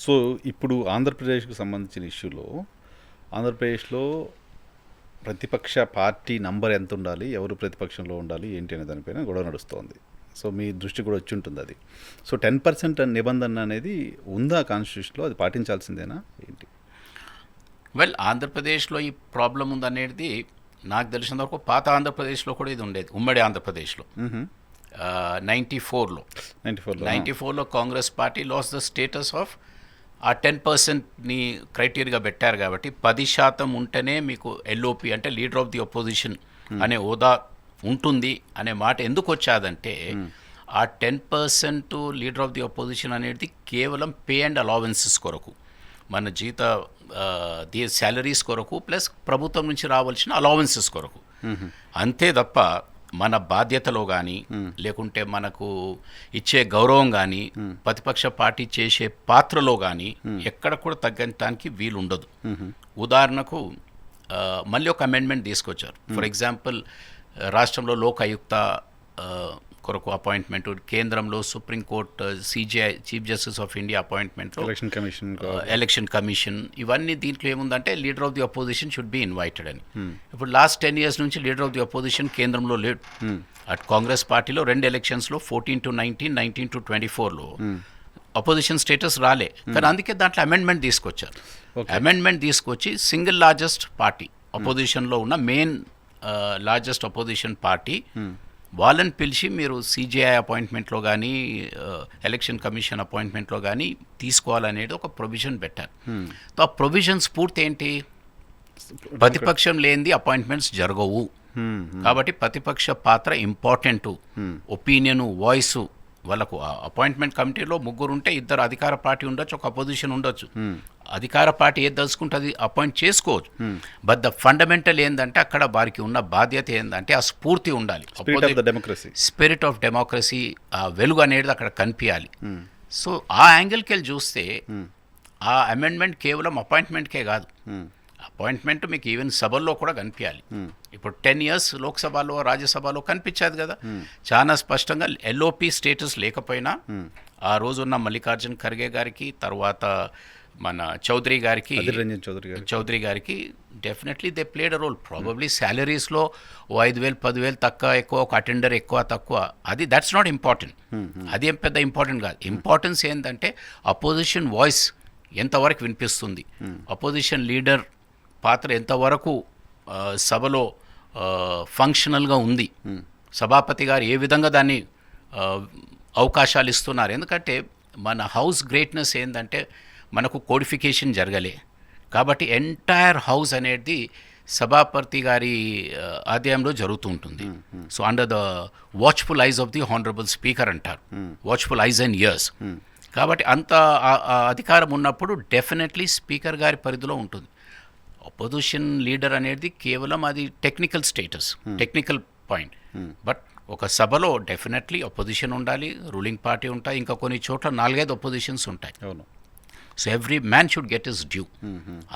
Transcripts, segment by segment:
So ఇప్పుడు ఆంధ్రప్రదేశ్కు సంబంధించిన ఇష్యూలో ఆంధ్రప్రదేశ్లో ప్రతిపక్ష పార్టీ నంబర్ ఎంత ఉండాలి, ఎవరు ప్రతిపక్షంలో ఉండాలి ఏంటి అనే దానిపైన గొడవ నడుస్తోంది. సో మీ దృష్టి కూడా వచ్చి ఉంటుంది అది. సో 10% నిబంధన అనేది ఉందా కాన్స్టిట్యూషన్లో, అది పాటించాల్సిందేనా ఏంటి? వెల్, ఆంధ్రప్రదేశ్లో ఈ ప్రాబ్లం ఉందనేది నాకు తెలిసినంత వరకు పాత ఆంధ్రప్రదేశ్లో కూడా ఇది ఉండేది, ఉమ్మడి ఆంధ్రప్రదేశ్లో. 94లో 94లో Congress party loss the status of ఆ 10%ని క్రైటీరియాగా పెట్టారు. కాబట్టి 10% ఉంటేనే మీకు ఎల్ఓపి అంటే లీడర్ ఆఫ్ ది అపోజిషన్ అనే హోదా ఉంటుంది అనే మాట ఎందుకు వచ్చాదంటే, ఆ 10% లీడర్ ఆఫ్ ది అపోజిషన్ అనేది కేవలం పే అండ్ అలవెన్సెస్ కొరకు, మన జీత శాలరీస్ కొరకు, ప్లస్ ప్రభుత్వం నుంచి రావాల్సిన అలవెన్సెస్ కొరకు, అంతే తప్ప మన బాధ్యతలో కానీ లేకుంటే మనకు ఇచ్చే గౌరవం కానీ ప్రతిపక్ష పార్టీ చేసే పాత్రలో కానీ ఎక్కడ కూడా తగ్గటానికి వీలుండదు. ఉదాహరణకు మళ్ళీ ఒక అమెండ్మెంట్ తీసుకొచ్చారు. ఫర్ ఎగ్జాంపుల్, రాష్ట్రంలో లోక్ ఆయుక్త కొరకు అపాయింట్మెంట్, కేంద్రంలో supreme court CJI chief justice of India అపాయింట్మెంట్లో ఎలక్షన్ కమిషన్, ఇవన్నీ దీంట్లో ఏముందంటే leader of the opposition should be invited అని. ఇప్పుడు లాస్ట్ 10 years నుంచి లీడర్ ఆఫ్ ది అపోజిషన్ కేంద్రంలో లేడు. అటు కాంగ్రెస్ పార్టీలో 2 electionsలో 14 to 19, 19 to 24లో అపోజిషన్ స్టేటస్ రాలే. కానీ అందుకే దాంట్లో అమెండ్మెంట్ తీసుకొచ్చారు. అమెండ్మెంట్ తీసుకొచ్చి సింగిల్ లార్జెస్ట్ పార్టీ, అపోజిషన్లో ఉన్న మెయిన్ లార్జెస్ట్ అపోజిషన్ పార్టీ వాళ్ళని పిలిచి మీరు సిజిఐ అపాయింట్మెంట్లో కానీ ఎలక్షన్ కమిషన్ అపాయింట్మెంట్లో కానీ తీసుకోవాలనేది ఒక ప్రొవిజన్ పెట్టారు. సో ఆ ప్రొవిజన్స్ పూర్తి ఏంటి, ప్రతిపక్షం లేనిది అపాయింట్మెంట్స్ జరగవు. కాబట్టి ప్రతిపక్ష పాత్ర ఇంపార్టెంట్. ఒపీనియన్, వాయిస్, వాళ్ళకు అపాయింట్మెంట్ కమిటీలో 3 ఉంటే 2 అధికార పార్టీ ఉండొచ్చు, ఒక అపోజిషన్ ఉండొచ్చు. అధికార పార్టీ ఏది దలుచుకుంటుంది అపాయింట్ చేసుకోవచ్చు. బట్ ద ఫండమెంటల్ ఏంటంటే అక్కడ వారికి ఉన్న బాధ్యత ఏంటంటే ఆ స్ఫూర్తి ఉండాలి, స్పిరిట్ ఆఫ్ డెమోక్రసీ, ఆ వెలుగు అనేది అక్కడ కనిపించాలి. సో ఆ యాంగిల్కి వెళ్ళి చూస్తే ఆ అమెండ్మెంట్ కేవలం అపాయింట్మెంట్కే కాదు, అపాయింట్మెంట్ మీకు ఈవెన్ సభల్లో కూడా కనిపించాలి. ఇప్పుడు 10 years లోక్సభలో రాజ్యసభలో కనిపించేది కదా, చాలా స్పష్టంగా ఎల్ఓపి స్టేటస్ లేకపోయినా ఆ రోజున్న మల్లికార్జున్ ఖర్గే గారికి, తర్వాత మన చౌదరి గారికి definitely they played a role. Probably శాలరీస్లో 5,000 10,000 తక్కువ ఎక్కువ, ఒక అటెండర్ ఎక్కువ తక్కువ, అది దట్స్ నాట్ ఇంపార్టెంట్. అది ఏం పెద్ద ఇంపార్టెంట్ కాదు. ఇంపార్టెన్స్ ఏంటంటే అపోజిషన్ వాయిస్ ఎంతవరకు వినిపిస్తుంది, అపోజిషన్ లీడర్ పాత్ర ఎంతవరకు సభలో ఫంక్షనల్గా ఉంది, సభాపతి గారు ఏ విధంగా దాన్ని అవకాశాలు ఇస్తున్నారు. ఎందుకంటే మన హౌస్ గ్రేట్నెస్ ఏంటంటే మనకు కోడిఫికేషన్ జరగలే, కాబట్టి ఎంటైర్ హౌస్ అనేది సభాపతి గారి ఆధ్వర్యంలో జరుగుతూ ఉంటుంది. So under the watchful eyes of the honourable speaker అంటారు, వాచ్ఫుల్ ఐజ్ అండ్ ఇయర్స్. కాబట్టి అంత అధికారం ఉన్నప్పుడు డెఫినెట్లీ స్పీకర్ గారి పరిధిలో ఉంటుంది. అపోజిషన్ లీడర్ అనేది కేవలం అది technical status, technical point. But ఒక సభలో డెఫినెట్లీ అపోజిషన్ ఉండాలి, రూలింగ్ పార్టీ ఉంటాయి, ఇంకా కొన్ని చోట్ల 4-5 అపోజిషన్స్ ఉంటాయి. So every man should get is due.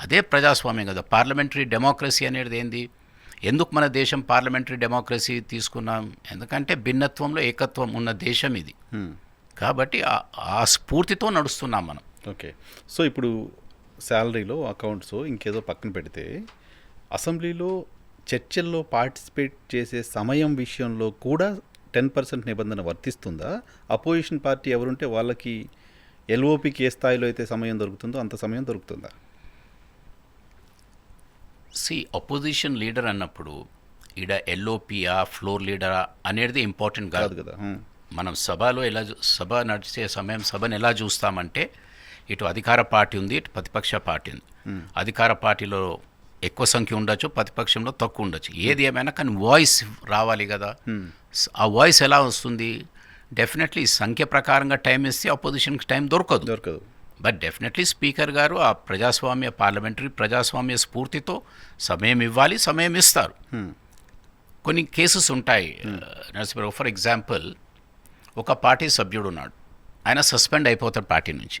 అదే ప్రజాస్వామ్యం కదా. పార్లమెంటరీ డెమోక్రసీ అనేది ఏంది, ఎందుకు మన దేశం పార్లమెంటరీ డెమోక్రసీ తీసుకున్నాం, ఎందుకంటే భిన్నత్వంలో ఏకత్వం ఉన్న దేశం ఇది. కాబట్టి ఆ స్ఫూర్తితో నడుస్తున్నాం మనం. ఓకే. సో ఇప్పుడు శాలరీలో, అకౌంట్స్, ఇంకేదో పక్కన పెడితే అసెంబ్లీలో చర్చల్లో పార్టిసిపేట్ చేసే సమయం విషయంలో కూడా 10% నిబంధన వర్తిస్తుందా? అపోజిషన్ పార్టీ ఎవరుంటే వాళ్ళకి ఎల్ఓపికి ఏ స్థాయిలో అయితే సమయం దొరుకుతుందో అంత సమయం దొరుకుతుందా? అపోజిషన్ లీడర్ అన్నప్పుడు ఈడ ఎల్ఓపియా ఫ్లోర్ లీడరా అనేది ఇంపార్టెంట్ కాదు కదా. మనం సభలో సభ నడిచే సమయం సభను ఎలా చూస్తామంటే, ఇటు అధికార పార్టీ ఉంది, ఇటు ప్రతిపక్ష పార్టీ ఉంది. అధికార పార్టీలో ఎక్కువ సంఖ్య ఉండొచ్చు, ప్రతిపక్షంలో తక్కువ ఉండొచ్చు, ఏది ఏమైనా కానీ వాయిస్ రావాలి కదా. ఆ వాయిస్ ఎలా వస్తుంది, డెఫినెట్లీ సంఖ్య ప్రకారంగా టైం ఇస్తే అపోజిషన్కి టైం దొరకదు. బట్ డెఫినెట్లీ స్పీకర్ గారు ఆ ప్రజాస్వామ్య పార్లమెంటరీ ప్రజాస్వామ్య స్ఫూర్తితో సమయం ఇవ్వాలి, సమయం ఇస్తారు. కొన్ని కేసెస్ ఉంటాయి నరసింహరావు. ఫర్ ఎగ్జాంపుల్, ఒక పార్టీ సభ్యుడు ఉన్నాడు, ఆయన సస్పెండ్ అయిపోతాడు పార్టీ నుంచి.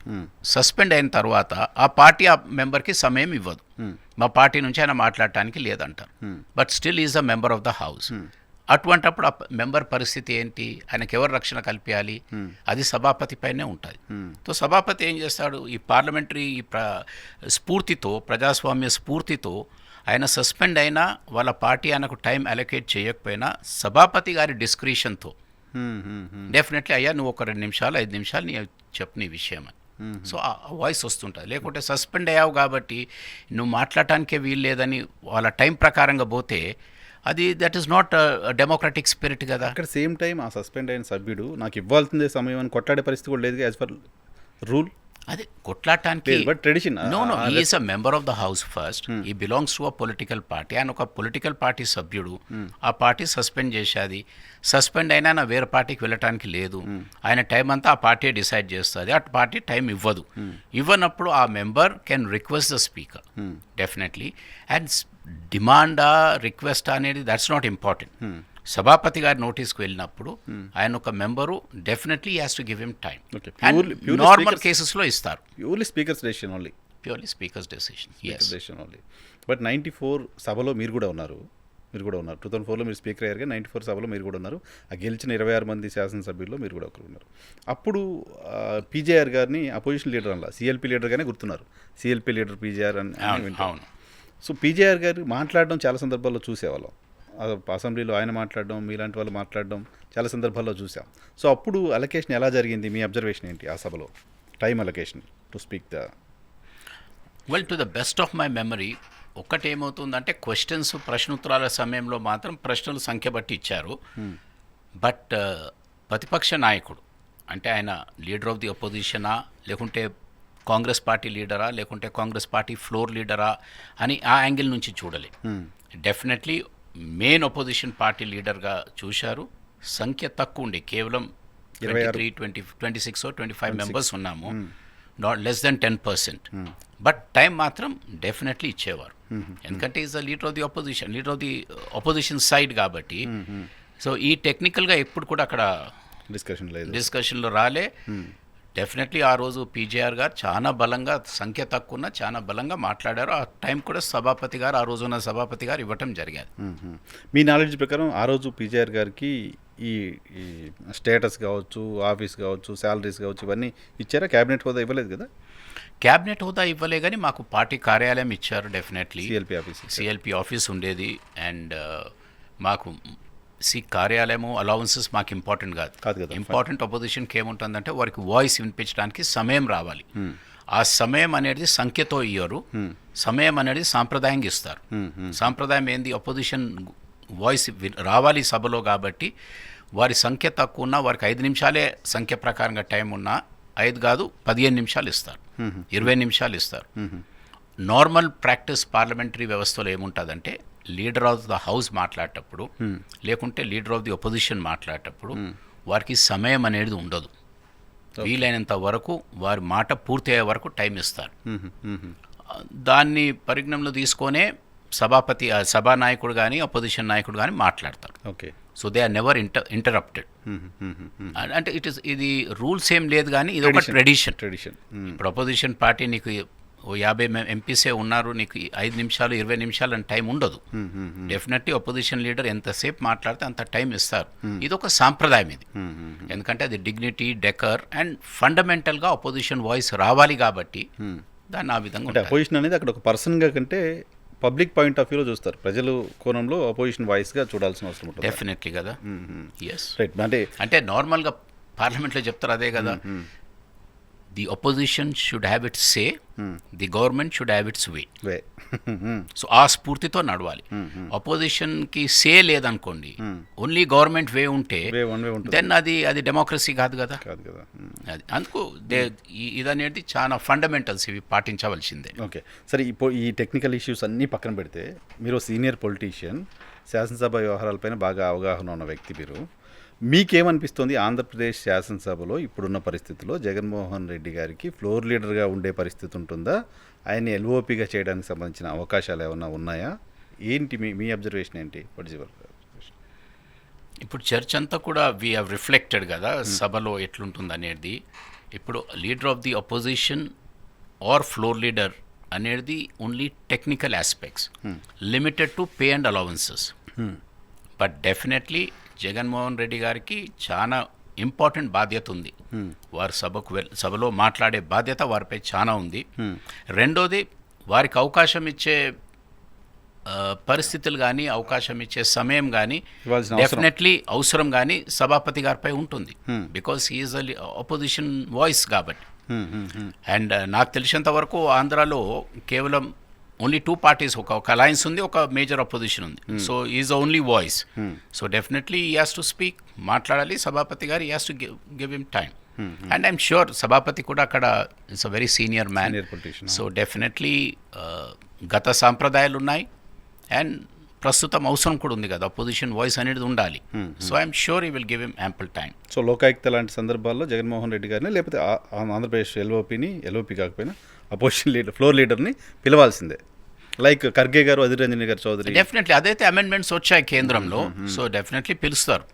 సస్పెండ్ అయిన తర్వాత ఆ పార్టీ ఆ మెంబర్కి సమయం ఇవ్వదు, మా పార్టీ నుంచి ఆయన మాట్లాడటానికి లేదంటారు. But still is a member of the house. అటువంటప్పుడు ఆ మెంబర్ పరిస్థితి ఏంటి, ఆయనకి ఎవరు రక్షణ కల్పించాలి, అది సభాపతి పైనే ఉంటుంది. సో సభాపతి ఏం చేస్తాడు, ఈ పార్లమెంటరీ స్ఫూర్తితో, ప్రజాస్వామ్య స్ఫూర్తితో ఆయన సస్పెండ్ అయినా వాళ్ళ పార్టీ ఆయనకు టైం అలొకేట్ చేయకపోయినా సభాపతి గారి డిస్క్రిషన్తో డెఫినెట్లీ అయ్యా నువ్వు ఒక 2 నిమిషాలు 5 నిమిషాలు నీ చెప్పు నీ విషయం అని. సో ఆ వాయిస్ వస్తుంటుంది. లేకుంటే సస్పెండ్ అయ్యావు కాబట్టి నువ్వు మాట్లాడటానికే వీలు లేదని వాళ్ళ టైం ప్రకారంగా పోతే అది that is not democratic spirit కదా. అక్కడ సేమ్ టైం ఆ సస్పెండ్ అయిన సభ్యుడు నాకు ఇవ్వాల్సిందే సమయం అని కొట్లాడే పరిస్థితి కూడా లేదు యాజ్ పర్ రూల్. అదే కొట్లాడటానికి but tradition no is a member of the house first, he belongs to a political party. ఆయన ఒక పొలిటికల్ పార్టీ సభ్యుడు, ఆ పార్టీ సస్పెండ్ చేసేది, సస్పెండ్ అయినా నా వేరే పార్టీకి వెళ్ళటానికి లేదు, ఆయన టైం అంతా ఆ పార్టీ డిసైడ్ చేస్తుంది, ఆ పార్టీ టైం ఇవ్వదు. ఇవ్వనప్పుడు ఆ member can request the speaker definitely, and డిమాండా రిక్వెస్ట్ అనేది దట్స్ నాట్ ఇంపార్టెంట్. సభాపతి గారి నోటీస్కి వెళ్ళినప్పుడు ఆయన ఒక member definitely has to give him time. Normal కేసెస్లో ఇస్తారు. Purely speaker's decision only. Purely speaker's decision only. But 94 సభలో మీరు కూడా ఉన్నారు. 2004లో మీరు స్పీకర్ అయ్యారుగా, 94 సభలో మీరు కూడా ఉన్నారు. ఆ గెలిచిన 26 మంది శాసనసభ్యుల్లో మీరు కూడా ఒకరు ఉన్నారు. అప్పుడు పీజేఆర్ గారిని అపోజిషన్ లీడర్ అలా సిఎల్పీ లీడర్గానే గుర్తున్నారు. సిఎల్పీ లీడర్ పీజేఆర్ అని. అవును. సో పీజేఆర్ గారు మాట్లాడడం చాలా సందర్భాల్లో చూసేవాళ్ళం. అసెంబ్లీలో ఆయన మాట్లాడడం, మీలాంటి వాళ్ళు మాట్లాడడం చాలా సందర్భాల్లో చూసాం. సో అప్పుడు అలొకేషన్ ఎలా జరిగింది, మీ అబ్జర్వేషన్ ఏంటి ఆ సభలో, time allocation to speak the? Well, to the best of my memory ఒక్కటేమవుతుందంటే క్వశ్చన్స్, ప్రశ్నోత్తరాల సమయంలో మాత్రం ప్రశ్నలు సంఖ్య బట్టి ఇచ్చారు. బట్ ప్రతిపక్ష నాయకుడు అంటే ఆయన లీడర్ ఆఫ్ ది అపోజిషనా, లేకుంటే కాంగ్రెస్ పార్టీ లీడరా, లేకుంటే కాంగ్రెస్ పార్టీ ఫ్లోర్ లీడరా అని ఆ యాంగిల్ నుంచి చూడలే. డెఫినెట్లీ మెయిన్ అపోజిషన్ పార్టీ లీడర్గా చూశారు. సంఖ్య తక్కువ ఉండే, కేవలం 26 మెంబర్స్ ఉన్నాము, not less than 10%. But time మాత్రం డెఫినెట్లీ ఇచ్చేవారు. ఎందుకంటే is the leader of the opposition, leader of the opposition side కాబట్టి. సో ఈ టెక్నికల్గా ఎప్పుడు కూడా అక్కడ డిస్కషన్లో రాలే. డెఫినెట్లీ ఆ రోజు పీజేఆర్ గారు చాలా బలంగా, సంఖ్య తక్కువ ఉన్న చాలా బలంగా మాట్లాడారు. ఆ టైం కూడా సభాపతి గారు, ఆ రోజున సభాపతి గారు ఇవ్వటం జరిగేది. మీ నాలెడ్జ్ ప్రకారం ఆ రోజు పీజేఆర్ గారికి ఈ స్టేటస్ కావచ్చు, ఆఫీస్ కావచ్చు, శాలరీస్ కావచ్చు, ఇవన్నీ చ్చారా? క్యాబినెట్ హోదా ఇవ్వలేదు కదా? క్యాబినెట్ హోదా ఇవ్వలే, కానీ మాకు పార్టీ కార్యాలయం ఇచ్చారు. డెఫినెట్లీ సిఎల్పి ఆఫీస్ ఉండేది. అండ్ మాకు కార్యాలయము, అలవెన్సెస్ మాకు ఇంపార్టెంట్ కాదు. ఇంపార్టెంట్ అపోజిషన్కి ఏముంటుందంటే వారికి వాయిస్ వినిపించడానికి సమయం రావాలి. ఆ సమయం అనేది సంఖ్యతో ఇయ్యరు, సమయం అనేది సాంప్రదాయంగా ఇస్తారు. సాంప్రదాయం ఏంది, అపోజిషన్ వాయిస్ రావాలి సభలో కాబట్టి వారి సంఖ్య తక్కువ ఉన్నా, వారికి 5 నిమిషాలే సంఖ్య ప్రకారంగా టైం ఉన్నా 5 కాదు 15 నిమిషాలు ఇస్తారు, 20 నిమిషాలు ఇస్తారు. నార్మల్ ప్రాక్టీస్ పార్లమెంటరీ వ్యవస్థలో ఏముంటుందంటే లీడర్ ఆఫ్ ద హౌస్ మాట్లాడేటప్పుడు, లేకుంటే లీడర్ ఆఫ్ ది అపోజిషన్ మాట్లాడేటప్పుడు వారికి సమయం అనేది ఉండదు. వీలైనంత వరకు వారి మాట పూర్తి అయ్యే వరకు టైం ఇస్తారు. దాన్ని పరిగణనలో తీసుకొనే సభానాయకుడు కానీ అపోజిషన్ నాయకుడు కానీ మాట్లాడతారు. Okay. So they are never interrupted. అంటే ఇది రూల్స్ ఏం లేదు, కానీ ఇది ఒక ట్రెడిషన్. ఇప్పుడు అపోజిషన్ పార్టీ నీకు 50 ఎంపీసే ఉన్నారు, నీకు 5 నిమిషాలు 20 నిమిషాలు అని టైం ఉండదు. డెఫినెట్లీ అపోజిషన్ లీడర్ ఎంతసేపు మాట్లాడితే అంత టైం ఇస్తారు. ఇది ఒక సాంప్రదాయం ఇది. ఎందుకంటే అది డిగ్నిటీ, డెకర్ అండ్ ఫండమెంటల్గా అపోజిషన్ వాయిస్ రావాలి కాబట్టి దాన్ని ఆ విధంగా. అపోజిషన్ అనేది అక్కడ ఒక పర్సన్గా కంటే పబ్లిక్ పాయింట్ ఆఫ్ వ్యూలో చూస్తారు, ప్రజలు కోణంలో అపోజిషన్ వాయిస్గా చూడాల్సిన అవసరం ఉంటుంది. డెఫినెట్లీ కదా. Yes, right. అంటే నార్మల్గా పార్లమెంట్లో చెప్తారు అదే కదా, the opposition should have its say, the government should have its way. So ఆ స్ఫూర్తితో నడవాలి. అపోజిషన్కి సే లేదనుకోండి, ఓన్లీ గవర్నమెంట్ వే ఉంటే దెన్ అది డెమోక్రసీ కాదు కదా. అది అందుకు ఇదనేది చాలా ఫండమెంటల్స్, ఇవి పాటించవలసిందే. ఓకే, సరే. ఇప్పుడు ఈ టెక్నికల్ ఇష్యూస్ అన్నీ పక్కన పెడితే, మీరు సీనియర్ పొలిటీషియన్, శాసనసభ వ్యవహారాలపైన బాగా అవగాహన ఉన్న వ్యక్తి, మీకేమనిపిస్తుంది ఆంధ్రప్రదేశ్ శాసనసభలో ఇప్పుడున్న పరిస్థితుల్లో జగన్మోహన్ రెడ్డి గారికి ఫ్లోర్ లీడర్గా ఉండే పరిస్థితి ఉంటుందా? ఆయన్ని ఎల్ఓపిగా చేయడానికి సంబంధించిన అవకాశాలు ఏమైనా ఉన్నాయా? ఏంటి మీ అబ్జర్వేషన్ ఏంటి? ఇప్పుడు చర్చ అంతా కూడా వీ హ్యావ్ రిఫ్లెక్టెడ్ కదా సభలో ఎట్లుంటుంది అనేది. ఇప్పుడు leader of the opposition or floor leader అనేది only technical aspects, limited to pay and allowances. But definitely Jaganmohan Reddy గారికి చాలా ఇంపార్టెంట్ బాధ్యత ఉంది. వారు సభలో మాట్లాడే బాధ్యత వారిపై చాలా ఉంది. రెండోది, వారికి అవకాశం ఇచ్చే పరిస్థితులు కానీ, అవకాశం ఇచ్చే సమయం కానీ ఇవ్వాల్సిన డెఫినెట్లీ అవసరం కానీ సభాపతి గారిపై ఉంటుంది. బికాస్ హీఈస్ అపోజిషన్ వాయిస్ కాబట్టి. అండ్ నాకు తెలిసినంత వరకు ఆంధ్రాలో కేవలం ఓన్లీ 2 parties, ఒక అలయన్స్ ఉంది, ఒక మేజర్ అపోజిషన్ ఉంది. So is only voice. So definitely ఈ హ్యాస్ టు స్పీక్, మాట్లాడాలి సభాపతి గారు. ఈ has to give him time. And I'm sure సభాపతి కూడా అక్కడ it's a very senior man. Senior politician. So definitely గత సాంప్రదాయాలు ఉన్నాయి అండ్ ప్రస్తుతం అవసరం కూడా ఉంది కదా, అపోజిషన్ వాయిస్ అనేది ఉండాలి. సో ఐఎమ్ షూర్ ఈ will give him ample time. So Lokayukta లాంటి సందర్భాల్లో జగన్మోహన్ రెడ్డి గారిని, లేకపోతే ఆంధ్రప్రదేశ్ ఎల్ఓపి కాకపోయినా అపోజిషన్ లీడర్, ఫ్లోర్ లీడర్ని పిలవాల్సిందే. లైక్ ఖర్గే గారు, అధిర్ రంజన్ గారు చౌదరి. డెఫినెట్లీ అదైతే అమెండ్మెంట్స్ వచ్చాయి కేంద్రంలో. సో డెఫినెట్లీ పిలుస్తారు.